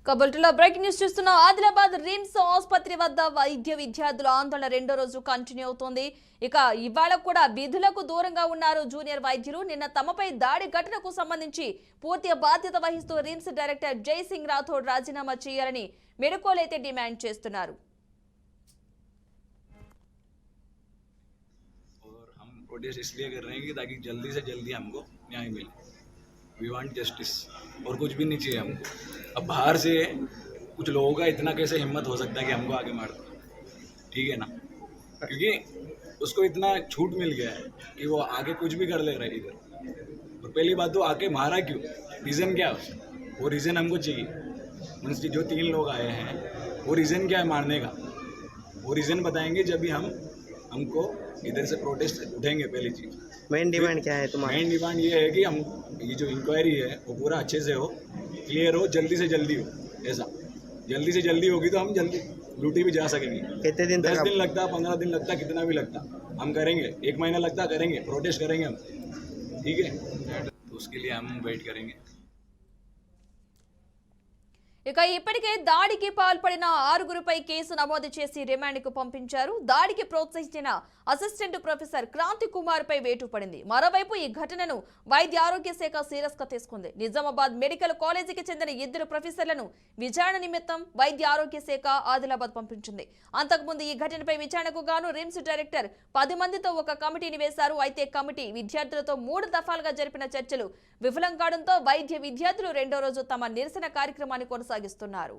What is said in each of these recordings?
కబుల్టలో breaking news చూస్తున్నాం. Adilabad RIMS ఆసుపత్రి వద్ద వైద్య విద్యార్థుల ఆందోళన రెండో రోజు కంటిన్యూ అవుతోంది. ఇక ఇవాళ కూడా విధులకు దూరంగా ఉన్నారు జూనియర్ వైద్యులు. నిన్న తమపై దాడి ఘటనకు సంబంధించి పూర్తి బాధ్యత వహిస్తూ రిమ్స్ డైరెక్టర్ జై సింగ్ రాథోడ్ రాజీనామా చేయాలని మెడికోలు అయితే డిమాండ్ చేస్తున్నారు. प्रोटेस्ट इसलिए कर रहे हैं कि ताकि जल्दी से जल्दी हमको न्याय मिले. वी वांट जस्टिस और कुछ भी नहीं चाहिए हमको. अब बाहर से कुछ लोगों का इतना कैसे हिम्मत हो सकता है कि हमको आगे मार दो, ठीक है ना, क्योंकि उसको इतना छूट मिल गया है कि वो आगे कुछ भी कर ले रहा है इधर. और पहली बात तो आके मारा क्यों, रीज़न क्या है, वो रीज़न हमको चाहिए. मीन्स जो 3 लोग आए हैं वो रीज़न क्या है मारने का, वो रीज़न बताएंगे जब भी हमको इधर से प्रोटेस्ट उठेंगे. पहली चीज़ मेन डिमांड क्या है तुम्हारा? मेन डिमांड ये है कि हम ये जो इंक्वायरी है वो पूरा अच्छे से हो, क्लियर हो, जल्दी से जल्दी हो. ऐसा जल्दी से जल्दी होगी तो हम जल्दी ड्यूटी भी जा सकेंगे. कितने दिन 10 दिन लगता, 15 दिन लगता, कितना भी लगता, हम करेंगे. 1 महीना लगता, करेंगे, प्रोटेस्ट करेंगे हम, ठीक है. तो उसके लिए हम वेट करेंगे. ఇక ఇప్పటికే దాడికి పాల్పడిన 6గురిపై కేసు నమోదు చేసి రిమాండ్కు పంపించారు. దాడికి ప్రోత్సహించిన అసిస్టెంట్ ప్రొఫెసర్ క్రాంతి కుమార్ పై వేటు పడింది. మరోవైపు ఈ ఘటనను వైద్య ఆరోగ్య శాఖ సీరియస్ గా తీసుకుంది. నిజామాబాద్ మెడికల్ కాలేజీకి చెందిన 2 ప్రొఫెసర్లను విచారణ నిమిత్తం వైద్య ఆరోగ్య శాఖ ఆదిలాబాద్ పంపించింది. అంతకుముందు ఈ ఘటనపై విచారణకు గాను రిమ్స్ డైరెక్టర్ 10 మందితో ఒక కమిటీని వేశారు. అయితే కమిటీ విద్యార్థులతో 3 దఫాలుగా జరిపిన చర్చలు విఫలం కావడంతో వైద్య విద్యార్థులు రెండో రోజు తమ నిరసన కార్యక్రమాన్ని కొనసాగిస్తున్నారు.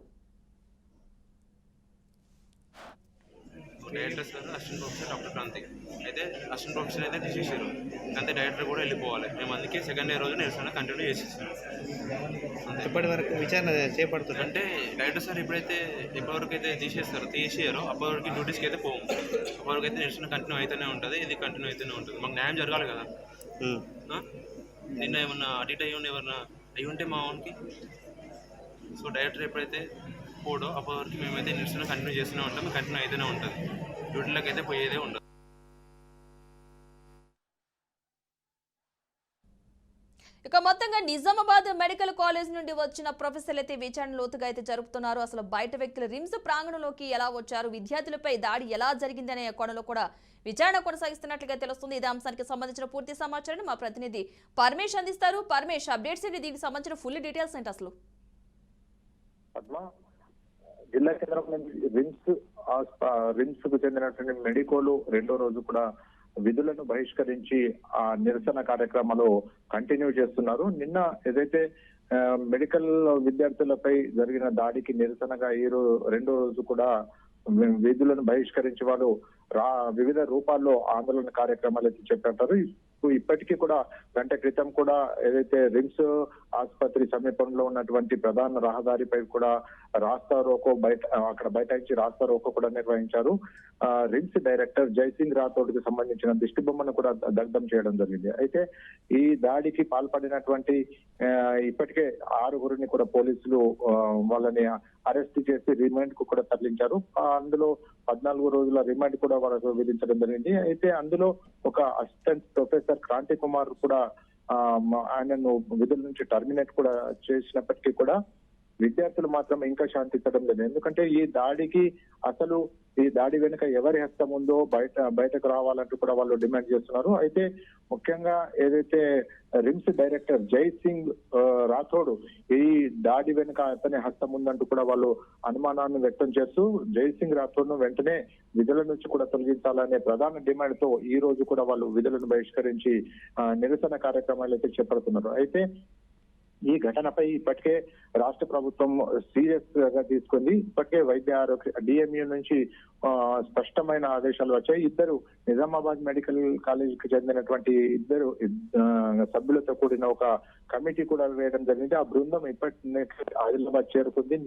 Director sir assistant professor doctor Kranthi అయితే అసిస్టెంట్ ప్రొఫెసర్ అయితే తీసేసారు. అంతే డైరెక్టర్ కూడా వెళ్ళిపోవాలి. మేము అందుకే సెకండ్ డే రోజు నిరసన కంటిన్యూ చేసేసాం. ఇప్పటి వరకు విచారణ చేపడుతుంది. అంటే డైరెక్టర్ సార్ ఎప్పటివరకు అయితే తీసేయరో అప్పటివరకు డ్యూటీస్కి అయితే పోము. అప్పటివరకు అయితే నిరసన కంటిన్యూ అవుతూనే ఉంటుంది. ఇది కంటిన్యూ అవుతూనే ఉంటుంది. మాకు న్యాయం జరగాలి కదా. నిన్న ఏమన్నా అటు ఇటు ఎవరన్నా అయ్యి ఉంటే మా వానికి. సో డైరెక్టర్ ఎప్పుడైతే పోడో అప్పటివరకు మేమైతే నిరసన కంటిన్యూ చేస్తూనే ఉంటాం. కంటిన్యూ అయితేనే ఉంటుంది. డ్యూటీలోకి అయితే పోయేదే ఉండదు. ఇక మొత్తంగా నిజామాబాద్ మెడికల్ కాలేజ్ నుండి వచ్చిన ప్రొఫెసర్లు అయితే విచారణ లోతుగా అయితే జరుపుతున్నారు. అసలు బయట వ్యక్తులు రిమ్స్ ప్రాంగణంలోకి ఎలా వచ్చారు, విద్యార్థులపై దాడి ఎలా జరిగింది అనే కోణంలో కూడా విచారణ కొనసాగిస్తున్నట్లుగా తెలుస్తుంది. ఇదే అంశానికి సంబంధించిన పూర్తి సమాచారాన్ని మా ప్రతినిధి పరమేష్ అందిస్తారు. పరమేష్, అప్డేట్స్ ఏంటి, దీనికి సంబంధించిన ఫుల్ డీటెయిల్స్ ఏంటి అసలు? జిల్లా కేంద్రంలో రిమ్స్ కు చెందినటువంటి మెడికోలు రెండో రోజు కూడా విధులను బహిష్కరించి ఆ నిరసన కార్యక్రమాలు కంటిన్యూ చేస్తున్నారు. నిన్న ఏదైతే మెడికల్ విద్యార్థులపై జరిగిన దాడికి నిరసనగా రెండో రోజు కూడా విధులను బహిష్కరించి వాళ్ళు వివిధ రూపాల్లో ఆందోళన కార్యక్రమాలు అయితే చేపట్టారు. ఇప్పటికీ కూడా గంట క్రితం కూడా ఏదైతే రిమ్స్ ఆసుపత్రి సమీపంలో ఉన్నటువంటి ప్రధాన రహదారిపై కూడా రాస్తా రోకో అక్కడ బైఠాయించి రాస్తా రోకో కూడా నిర్వహించారు. రిమ్స్ డైరెక్టర్ జై సింగ్ రాథోడ్ కి సంబంధించిన దిష్టి బొమ్మను కూడా దగ్ధం చేయడం జరిగింది. అయితే ఈ దాడికి పాల్పడినటువంటి ఇప్పటికే 6గురిని కూడా పోలీసులు వాళ్ళని అరెస్ట్ చేసి రిమాండ్ కు కూడా తరలించారు. అందులో 14 రోజుల రిమాండ్ కూడా వాళ్ళకు విధించడం జరిగింది. అయితే అందులో ఒక అసిస్టెంట్ ప్రొఫెసర్ క్రాంతి కుమార్ కూడా ఆయనను విధుల నుంచి టర్మినేట్ కూడా చేసినప్పటికీ కూడా విద్యార్థులు మాత్రం ఇంకా శాంతించడం లేదు. ఎందుకంటే ఈ దాడి వెనుక ఎవరి హస్తం ఉందో బయటకు రావాలంటూ కూడా వాళ్ళు డిమాండ్ చేస్తున్నారు. అయితే ముఖ్యంగా ఏదైతే రిమ్స్ డైరెక్టర్ జై సింగ్ రాథోడ్ ఈ దాడి వెనుక అతని హస్తం ఉందంటూ కూడా వాళ్ళు అనుమానాన్ని వ్యక్తం చేస్తూ జై సింగ్ రాథోడ్ ను వెంటనే విధుల నుంచి కూడా తొలగించాలనే ప్రధాన డిమాండ్ తో ఈ రోజు కూడా వాళ్ళు విధులను బహిష్కరించి నిరసన కార్యక్రమాలు అయితే చేపడుతున్నారు. అయితే ఈ ఘటనపై ఇప్పటికే రాష్ట్ర ప్రభుత్వం సీరియస్ గా తీసుకుంది. ఇప్పటికే వైద్య ఆరోగ్య డిఎంయూ నుంచి స్పష్టమైన ఆదేశాలు వచ్చాయి. నిజామాబాద్ మెడికల్ కాలేజీకి చెందినటువంటి 2 సభ్యులతో కూడిన ఒక కమిటీ కూడా వేయడం జరిగింది. ఆ బృందం ఇప్పటి ఆదిలాబాద్ చేరుకుంది.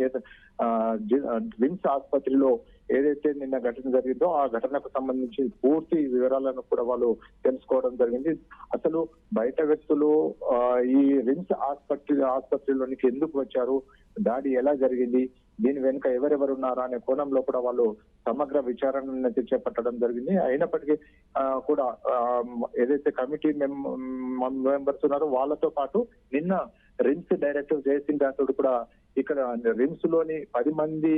రిమ్స్ ఆసుపత్రిలో ఏదైతే నిన్న ఘటన జరిగిందో ఆ ఘటనకు సంబంధించి పూర్తి వివరాలను కూడా వాళ్ళు తెలుసుకోవడం జరిగింది. అసలు బయట వ్యక్తులు ఈ రిమ్స్ ఆసుపత్రిలోనికి ఎందుకు వచ్చారు, దాడి ఎలా జరిగింది, దీని వెనుక ఎవరెవరున్నారా అనే కోణంలో కూడా వాళ్ళు సమగ్ర విచారణ చేపట్టడం జరిగింది. అయినప్పటికీ కూడా ఏదైతే కమిటీ మెంబర్స్ ఉన్నారో వాళ్ళతో పాటు నిన్న రిమ్స్ డైరెక్టర్ జయసింగ్ రాథోడ్ కూడా ఇక్కడ రిమ్స్ లోని 10 మంది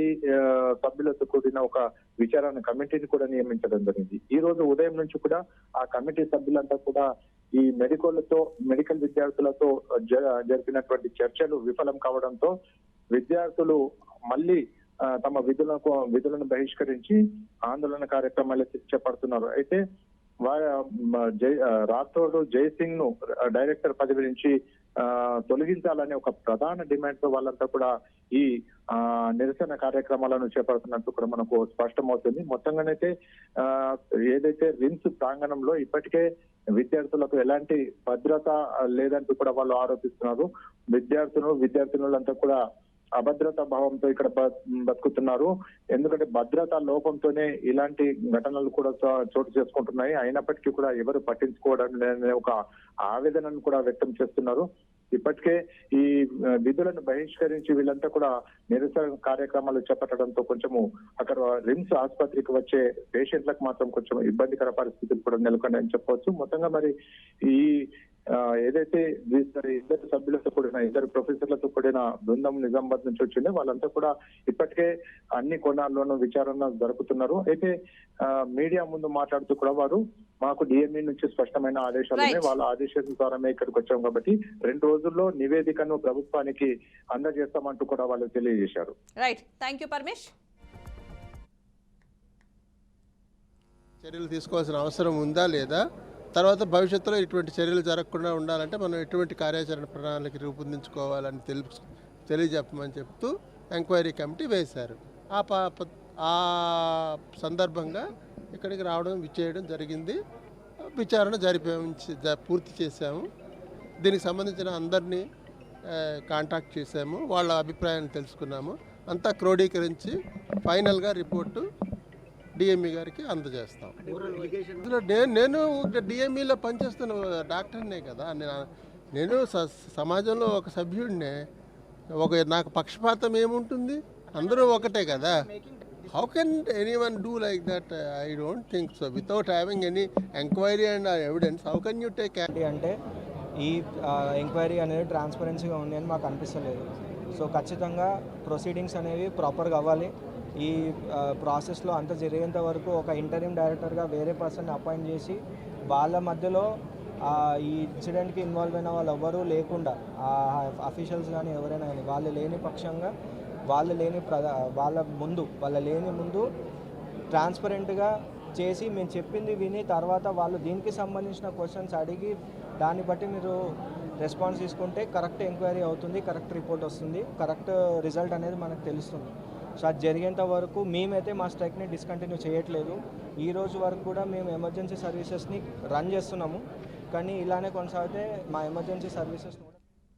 సభ్యులతో కూడిన ఒక విచారణ కమిటీని కూడా నియమించడం జరిగింది. ఈ రోజు ఉదయం నుంచి కూడా ఆ కమిటీ సభ్యులంతా కూడా ఈ మెడికల్ విద్యార్థులతో జరిపినటువంటి చర్చలు విఫలం కావడంతో విద్యార్థులు మళ్ళీ తమ విధులను బహిష్కరించి ఆందోళన కార్యక్రమాలు చేపడుతున్నారు. అయితే రాథోడ్ జైసింగ్ ను డైరెక్టర్ పదవి నుంచి తొలగించాలనే ఒక ప్రధాన డిమాండ్ తో వాళ్ళంతా కూడా ఈ నిరసన కార్యక్రమాలను చేపడుతున్నట్టు కూడా మనకు స్పష్టమవుతుంది. మొత్తంగానైతే ఏదైతే రిమ్స్ ప్రాంగణంలో ఇప్పటికే విద్యార్థులకు ఎలాంటి భద్రత లేదంటూ కూడా వాళ్ళు ఆరోపిస్తున్నారు. విద్యార్థినులంతా కూడా అభద్రతా భావంతో ఇక్కడ బతుకుతున్నారు. ఎందుకంటే భద్రతా లోపంతోనే ఇలాంటి ఘటనలు కూడా చోటు చేసుకుంటున్నాయి. అయినప్పటికీ కూడా ఎవరు పట్టించుకోవడం లేదనే ఒక ఆవేదనను కూడా వ్యక్తం చేస్తున్నారు. ఇప్పటికే ఈ విధులను బహిష్కరించి వీళ్ళంతా కూడా నిరసన కార్యక్రమాలు చేపట్టడంతో కొంచెము అక్కడ రిమ్స్ ఆసుపత్రికి వచ్చే పేషెంట్లకు మాత్రం కొంచెం ఇబ్బందికర పరిస్థితులు కూడా నెలకొన్నాయని చెప్పవచ్చు. మొత్తంగా మరి ఈ ఏదైతే ఇద్దరు సభ్యులతో కూడిన ఇద్దరు ప్రొఫెసర్లతో కూడిన బృందం నిజామాబాద్ నుంచి వచ్చింది, వాళ్ళంతా కూడా ఇప్పటికే అన్ని కోణాల్లోనూ విచారణ జరుపుతున్నారు. అయితే మీడియా ముందు మాట్లాడుతూ కూడా వారు మాకు డిఎంఈ నుంచి స్పష్టమైన ఆదేశాలు ఉన్నాయి, వాళ్ళ ఆదేశానుసారమే ఇక్కడికి వచ్చాం కాబట్టి 2 రోజుల్లో నివేదికను ప్రభుత్వానికి అందజేస్తామంటూ కూడా వాళ్ళు తెలియజేశారు. Right, thank you Paramesh. చర్యలు తీసుకోవాల్సిన అవసరం ఉందా లేదా, తర్వాత భవిష్యత్తులో ఇటువంటి చర్యలు జరగకుండా ఉండాలంటే మనం ఎటువంటి కార్యాచరణ ప్రణాళిక రూపొందించుకోవాలని తెలియజెప్పమని చెప్తూ ఎంక్వైరీ కమిటీ వేశారు. ఆ సందర్భంగా ఇక్కడికి విచ్చేయడం జరిగింది. విచారణ పూర్తి చేశాము. దీనికి సంబంధించిన అందరినీ కాంటాక్ట్ చేశాము, వాళ్ళ అభిప్రాయాన్ని తెలుసుకున్నాము. అంతా క్రోడీకరించి ఫైనల్గా రిపోర్టు డిఎంఈ గారికి అందజేస్తాం. నేను డిఎంఈలో పనిచేస్తున్న డాక్టర్నే కదా, నేను సమాజంలో ఒక సభ్యుడినే. నాకు పక్షపాతం ఏముంటుంది, అందరూ ఒకటే కదా. How can anyone do like that? I don't think so. Without having any enquiry and evidence how can you take అంటే ఈ ఎంక్వైరీ అనేది ట్రాన్స్పరెన్సీగా ఉంది అని మాకు అనిపిస్తలేదు. సో ఖచ్చితంగా ప్రొసీడింగ్స్ అనేవి ప్రాపర్గా అవ్వాలి. ఈ ప్రాసెస్లో అంత జరిగేంత వరకు ఒక ఇంటరిమ్ డైరెక్టర్గా వేరే పర్సన్ అపాయింట్ చేసి వాళ్ళ మధ్యలో ఈ ఇన్సిడెంట్కి ఇన్వాల్వ్ అయిన వాళ్ళు ఎవ్వరూ లేకుండా అఫీషియల్స్ కానీ ఎవరైనా కానీ వాళ్ళు లేని పక్షంగా వాళ్ళ లేని ముందు ట్రాన్స్పరెంట్గా చేసి మేము చెప్పింది విని తర్వాత వాళ్ళు దీనికి సంబంధించిన క్వశ్చన్స్ అడిగి దాన్ని బట్టి మీరు రెస్పాన్స్ తీసుకుంటే కరెక్ట్ ఎంక్వైరీ అవుతుంది, కరెక్ట్ రిపోర్ట్ వస్తుంది, కరెక్ట్ రిజల్ట్ అనేది మనకు తెలుస్తుంది. సో అది జరిగేంత వరకు మేమైతే మా స్ట్రైక్ని డిస్కంటిన్యూ చేయట్లేదు. ఈ రోజు వరకు కూడా మేము ఎమర్జెన్సీ సర్వీసెస్ని రన్ చేస్తున్నాము. కానీ ఇలానే కొనసాగితే మా ఎమర్జెన్సీ సర్వీసెస్